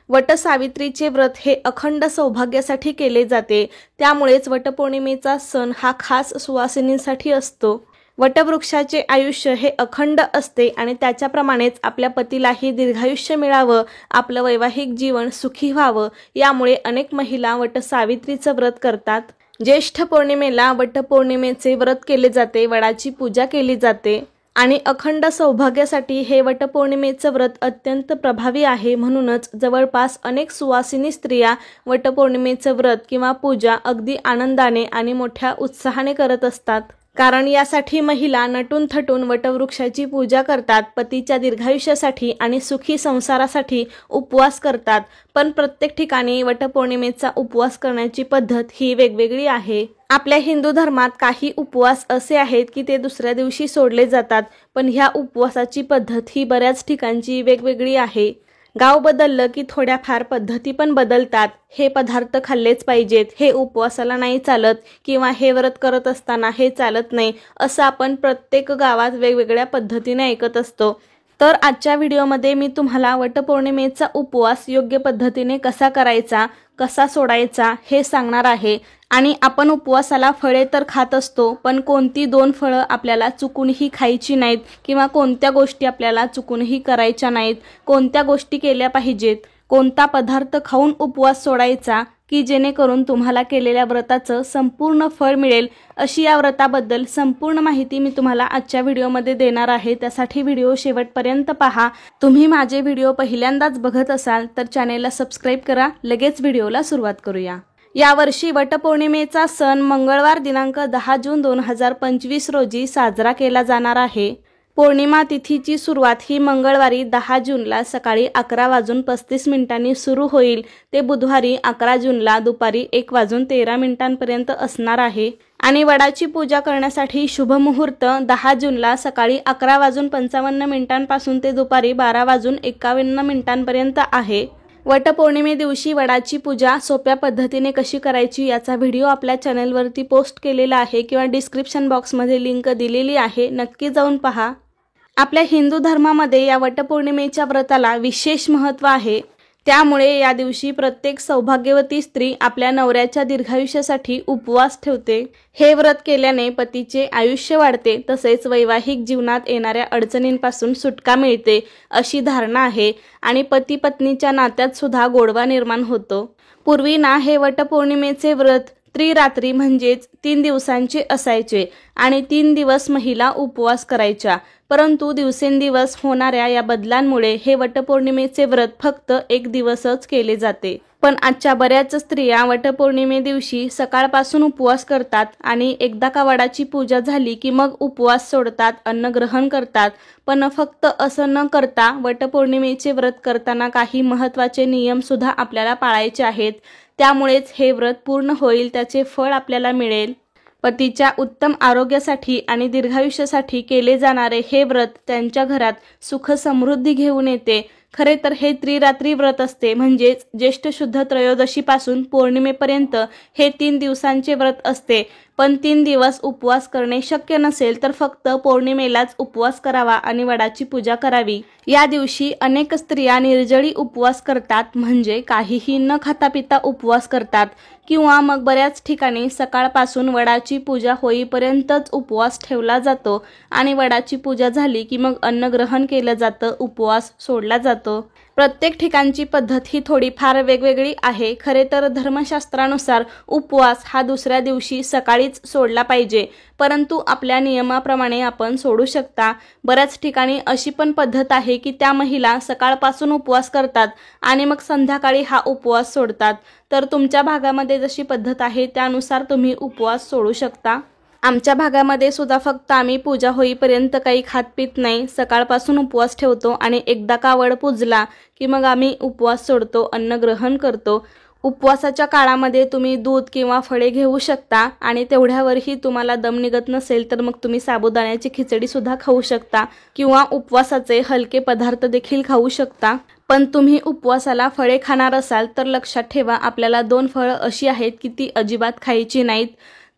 वटसावित्रीचे व्रत हे अखंड सौभाग्यासाठी केले जाते, त्यामुळेच वटपौर्णिमेचा सण हा खास सुवासिनींसाठी असतो। वटवृक्षाचे आयुष्य हे अखंड असते आणि त्याच्याप्रमाणेच आपल्या पतीलाही दीर्घायुष्य मिळावं, आपलं वैवाहिक जीवन सुखी व्हावं, यामुळे अनेक महिला वटसावित्रीचं व्रत करतात। ज्येष्ठ पौर्णिमेला वटपौर्णिमेचे व्रत केले जाते, वडाची पूजा केली जाते आणि अखंड सौभाग्यासाठी हे वटपौर्णिमेचं व्रत अत्यंत प्रभावी आहे। म्हणूनच जवळपास अनेक सुवासिनी स्त्रिया वटपौर्णिमेचं व्रत किंवा पूजा अगदी आनंदाने आणि मोठ्या उत्साहाने करत असतात, कारण यासाठी महिला नटून थटून वटवृक्षाची पूजा करतात, पतीच्या दीर्घायुष्यासाठी आणि सुखी संसारासाठी उपवास करतात। पण प्रत्येक ठिकाणी वटपौर्णिमेचा उपवास करण्याची पद्धत ही वेगवेगळी आहे। आपल्या हिंदू धर्मात काही उपवास असे आहेत की ते दुसऱ्या दिवशी सोडले जातात, पण ह्या उपवासाची पद्धत ही बऱ्याच ठिकाणची वेगवेगळी आहे। गाव बदललं की थोड्याफार पद्धती पण बदलतात। हे पदार्थ खाल्लेच पाहिजेत, हे उपवासाला नाही चालत, किंवा हे व्रत करत असताना हे चालत नाही, असं आपण प्रत्येक गावात वेगवेगळ्या पद्धतीने ऐकत असतो। तर आजच्या व्हिडिओमध्ये मी तुम्हाला वटपौर्णिमेचा उपवास योग्य पद्धतीने कसा करायचा, कसा सोडायचा हे सांगणार आहे। आणि आपण उपवासाला फळे तर खात असतो, पण कोणती 2 फळं आपल्याला चुकूनही खायची नाहीत, किंवा कोणत्या गोष्टी आपल्याला चुकूनही करायच्या नाहीत, कोणत्या गोष्टी केल्या पाहिजेत, कोणता पदार्थ खाऊन उपवास सोडायचा की जेणेकरून तुम्हाला केलेल्या व्रताचं संपूर्ण फळ मिळेल, अशी या व्रताबद्दल संपूर्ण माहिती मी तुम्हाला आजच्या व्हिडिओमध्ये देणार आहे। त्यासाठी व्हिडिओ शेवटपर्यंत पहा। तुम्ही माझे व्हिडिओ पहिल्यांदाच बघत असाल तर चॅनेलला सबस्क्राईब करा। लगेच व्हिडिओला सुरुवात करूया। यावर्षी वटपौर्णिमेचा सण मंगळवार दिनांक 10 जून 2025 रोजी साजरा केला जाणार आहे। पौर्णिमा तिथीची सुरुवात ही मंगळवारी 10 जूनला सकाळी 11:35 सुरू होईल, ते बुधवारी 11 जूनला दुपारी 1:13 असणार आहे। आणि वडाची पूजा करण्यासाठी शुभ मुहूर्त 10 जूनला सकाळी 11:55 पासून ते दुपारी 12:51 आहे। वटपौर्णिमे दिवशी वडाची पूजा सोप्या पद्धतीने कशी करायची याचा व्हिडिओ आपल्या चॅनलवरती पोस्ट केलेला आहे, किंवा डिस्क्रिप्शन बॉक्समध्ये लिंक दिलेली आहे, नक्की जाऊन पहा। आपल्या हिंदू धर्मामध्ये या वटपौर्णिमेच्या व्रताला विशेष महत्त्व आहे, त्यामुळे या दिवशी प्रत्येक सौभाग्यवती स्त्री आपल्या नवऱ्याच्या दीर्घायुष्यासाठी उपवास ठेवते। हे व्रत केल्याने पतीचे आयुष्य वाढते, तसेच वैवाहिक जीवनात येणाऱ्या अडचणींपासून सुटका मिळते अशी धारणा आहे आणि पती पत्नीच्या नात्यात सुद्धा गोडवा निर्माण होतो। पूर्वी ना हे वटपौर्णिमेचे व्रत त्रिरात्री म्हणजेच 3 दिवसांचे असायचे आणि 3 दिवस महिला उपवास करायच्या, परंतु दिवसेंदिवस होणाऱ्या या बदलांमुळे हे वटपौर्णिमेचे व्रत फक्त 1 दिवसच केले जाते। पण आजच्या बऱ्याच स्त्रिया वटपौर्णिमे दिवशी सकाळपासून उपवास करतात आणि एकदा का वडाची पूजा झाली की मग उपवास सोडतात, अन्न ग्रहण करतात। पण फक्त असं न करता वटपौर्णिमेचे व्रत करताना काही महत्त्वाचे नियम सुद्धा आपल्याला पाळायचे आहेत, त्यामुळेच हे व्रत पूर्ण होईल, त्याचे फळ आपल्याला मिळेल। पतीच्या उत्तम आरोग्यासाठी आणि दीर्घायुष्यासाठी केले जाणारे हे व्रत त्यांच्या घरात सुख समृद्धी घेऊन येते। खरे तर हे त्रिरात्री व्रत असते, म्हणजेच ज्येष्ठ शुद्ध त्रयोदशीपासून पौर्णिमेपर्यंत हे 3 दिवसांचे व्रत असते। पण 3 दिवस उपवास करणे शक्य नसेल तर फक्त पौर्णिमेलाच उपवास करावा आणि वडाची पूजा करावी। या दिवशी अनेक स्त्रिया निर्जळी उपवास करतात, म्हणजे काहीही न खाता पिता उपवास करतात, किंवा मग बऱ्याच ठिकाणी सकाळपासून वडाची पूजा होईपर्यंतच उपवास ठेवला जातो आणि वडाची पूजा झाली की मग अन्न ग्रहण केलं जातं, उपवास सोडला जातो। प्रत्येक ठिकाणची पद्धत ही थोडीफार वेगवेगळी आहे। खरे तर धर्मशास्त्रानुसार उपवास हा दुसऱ्या दिवशी सकाळीच सोडला पाहिजे, परंतु आपल्या नियमाप्रमाणे आपण सोडू शकता। बऱ्याच ठिकाणी अशी पण पद्धत आहे की त्या महिला सकाळपासून उपवास करतात आणि मग संध्याकाळी हा उपवास सोडतात। तर तुमच्या भागामध्ये जशी पद्धत आहे त्यानुसार तुम्ही उपवास सोडू शकता। आमच्या भागामध्ये सुद्धा फक्त आम्ही पूजा होईपर्यंत काही खात पित नाही, सकाळपासून उपवास ठेवतो आणि एकदा का वड पूजला की मग आम्ही उपवास सोडतो, अन्न ग्रहण करतो। उपवासाच्या काळामध्ये तुम्ही दूध किंवा फळे घेऊ शकता आणि तेवढ्यावरही तुम्हाला दम निघत नसेल तर मग तुम्ही साबुदाण्याची खिचडी सुद्धा खाऊ शकता, किंवा उपवासाचे हलके पदार्थ देखील खाऊ शकता। पण तुम्ही उपवासाला फळे खाणार असाल तर लक्षात ठेवा, आपल्याला 2 फळं अशी आहेत की ती अजिबात खायची नाहीत।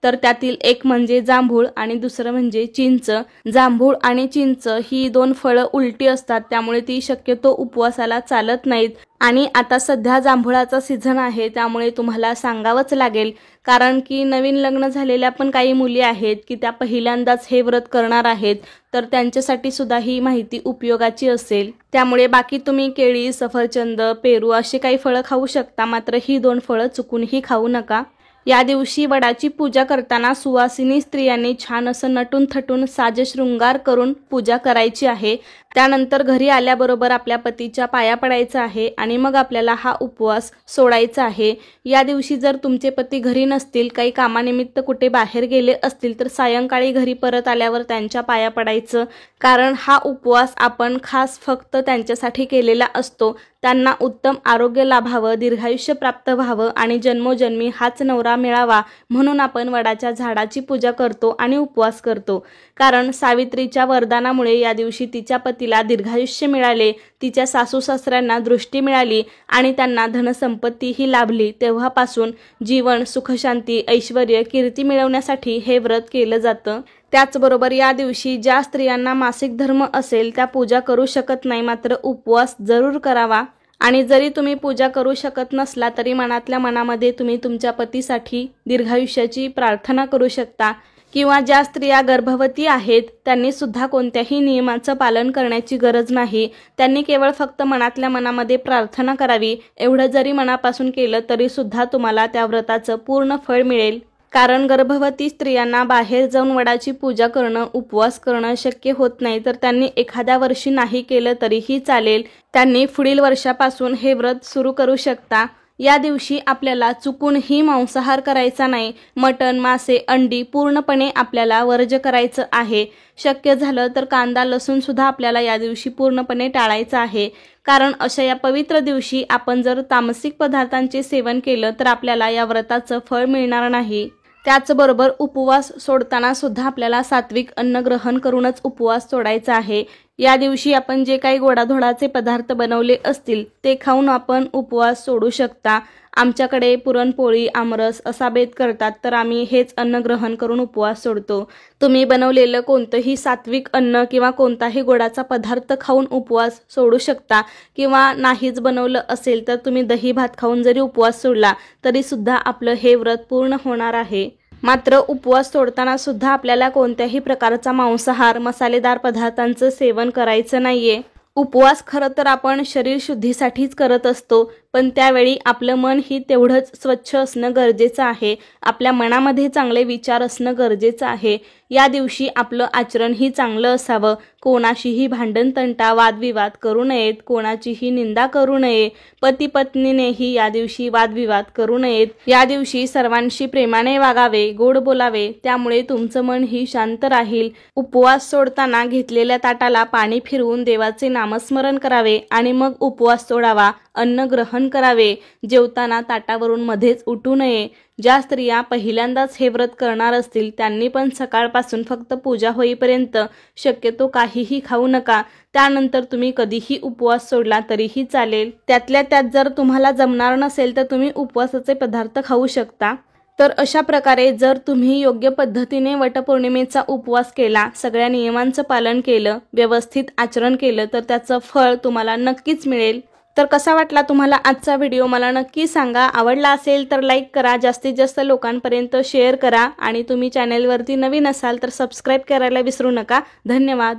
तर त्यातील एक म्हणजे जांभूळ आणि दुसरं म्हणजे चिंच। जांभूळ आणि चिंच ही दोन फळं उलटी असतात, त्यामुळे ती शक्यतो उपवासाला चालत नाहीत। आणि आता सध्या जांभुळाचा सीझन आहे, त्यामुळे तुम्हाला सांगावंच लागेल, कारण की नवीन लग्न झालेल्या पण काही मुली आहेत की त्या पहिल्यांदाच हे व्रत करणार आहेत, तर त्यांच्यासाठी सुद्धा ही माहिती उपयोगाची असेल। त्यामुळे बाकी तुम्ही केळी, सफरचंद, पेरू असे काही फळं खाऊ शकता, मात्र ही दोन फळं चुकूनही खाऊ नका। या दिवशी वडाची पूजा करताना सुवासिनी स्त्रियांनी छान असं नटून थटून साजशृंगार करून पूजा करायची आहे। त्यानंतर घरी आल्याबरोबर आपल्या पतीच्या पाया पडायचं आहे आणि मग आपल्याला हा उपवास सोडायचा आहे। या दिवशी जर तुमचे पती घरी नसतील, काही कामानिमित्त कुठे बाहेर गेले असतील, तर सायंकाळी घरी परत आल्यावर त्यांच्या पाया पडायचं, कारण हा उपवास आपण खास फक्त त्यांच्यासाठी केलेला असतो। त्यांना उत्तम आरोग्य लाभावं, दीर्घायुष्य प्राप्त व्हावं आणि जन्मोजन्मी हाच नवरा मिळावा म्हणून आपण वडाच्या झाडाची पूजा करतो आणि उपवास करतो। कारण सावित्रीच्या वरदानामुळे या दिवशी तिच्या पतीला दीर्घायुष्य मिळाले, तिच्या सासू सासऱ्यांना दृष्टी मिळाली आणि त्यांना धनसंपत्तीही लाभली। तेव्हापासून जीवन, सुखशांती, ऐश्वर्य, कीर्ती मिळवण्यासाठी हे व्रत केलं जातं। त्याचबरोबर या दिवशी ज्या स्त्रियांना मासिक धर्म असेल त्या पूजा करू शकत नाही, मात्र उपवास जरूर करावा। आणि जरी तुम्ही पूजा करू शकत नसला तरी मनातल्या मनामध्ये तुम्ही तुमच्या पतीसाठी दीर्घायुष्याची प्रार्थना करू शकता। किंवा ज्या स्त्रिया गर्भवती आहेत त्यांनी सुद्धा कोणत्याही नियमांचं पालन करण्याची गरज नाही, त्यांनी केवळ फक्त मनातल्या मनामध्ये प्रार्थना करावी। एवढं जरी मनापासून केलं तरी सुद्धा तुम्हाला त्या व्रताचं पूर्ण फळ मिळेल। कारण गर्भवती स्त्रियांना बाहेर जाऊन वडाची पूजा करणं, उपवास करणं शक्य होत नाही, तर त्यांनी एखाद्या वर्षी नाही केलं तरीही चालेल। त्यांनी पुढील वर्षापासून हे व्रत सुरू करू शकता। या दिवशी आपल्याला चुकूनही मांसाहार करायचा नाही। मटण, मासे, अंडी पूर्णपणे आपल्याला वर्ज करायचं आहे। शक्य झालं तर कांदा, लसूण सुद्धा आपल्याला या दिवशी पूर्णपणे टाळायचं आहे, कारण अशा या पवित्र दिवशी आपण जर तामसिक पदार्थांचे सेवन केलं तर आपल्याला या व्रताचं फळ मिळणार नाही। त्याचबरोबर उपवास सोडताना सुद्धा आपल्याला सात्विक अन्न ग्रहण करूनच उपवास सोडायचा आहे। या दिवशी आपण जे काही गोडाधोडाचे पदार्थ बनवले असतील ते खाऊन आपण उपवास सोडू शकता। आमच्याकडे पुरणपोळी, आमरस असा बेत करतात, तर आम्ही हेच अन्न ग्रहण करून उपवास सोडतो। तुम्ही बनवलेलं कोणतंही सात्विक अन्न किंवा कोणताही गोडाचा पदार्थ खाऊन उपवास सोडू शकता, किंवा नाहीच बनवलं असेल तर तुम्ही दही भात खाऊन जरी उपवास सोडला तरी सुद्धा आपलं हे व्रत पूर्ण होणार आहे। मात्र उपवास सोडताना सुद्धा आपल्याला कोणत्याही प्रकारचा मांसाहार, मसालेदार पदार्थांचं सेवन करायचं नाहीये। उपवास खरं तर आपण शरीर शुद्धीसाठीच करत असतो, पण त्यावेळी आपलं मन ही तेवढंच स्वच्छ असणं गरजेचं आहे। आपल्या मनामध्ये चांगले विचार असणं गरजेचं आहे। या दिवशी आपलं आचरणही चांगलं असावं। कोणाशीही भांडण, तंटा, वादविवाद करू नयेत, कोणाचीही निंदा करू नये। पती पत्नीनेही या दिवशी वादविवाद करू नयेत। या दिवशी सर्वांशी प्रेमाने वागावे, गोड बोलावे, त्यामुळे तुमचं मन ही शांत राहील। उपवास सोडताना घेतलेल्या ताटाला पाणी फिरवून देवाचे नामस्मरण करावे आणि मग उपवास सोडावा। अन्न ग्रहण करावे। जेवताना ताटावरून मध्येच उठू नये। ज्या स्त्रिया पहिल्यांदाच हे व्रत करणार असतील त्यांनी पण सकाळपासून फक्त पूजा होईपर्यंत शक्यतो काहीही खाऊ नका। त्यानंतर तुम्ही कधीही उपवास सोडला तरीही चालेल। त्यातल्या त्यात जर तुम्हाला जमणार नसेल तर तुम्ही उपवासाचे पदार्थ खाऊ शकता। तर अशा प्रकारे जर तुम्ही योग्य पद्धतीने वटपौर्णिमेचा उपवास केला, सगळ्या नियमांचं पालन केलं, व्यवस्थित आचरण केलं, तर त्याचं फळ तुम्हाला नक्कीच मिळेल। तर कसा वाटला तुम्हाला आजचा व्हिडिओ मला नक्की सांगा। आवडला असेल तर लाईक करा, जास्तीत जास्त लोकांपर्यंत शेअर करा आणि तुम्ही चॅनलवरती नवीन असाल तर सबस्क्राईब करायला विसरू नका। धन्यवाद।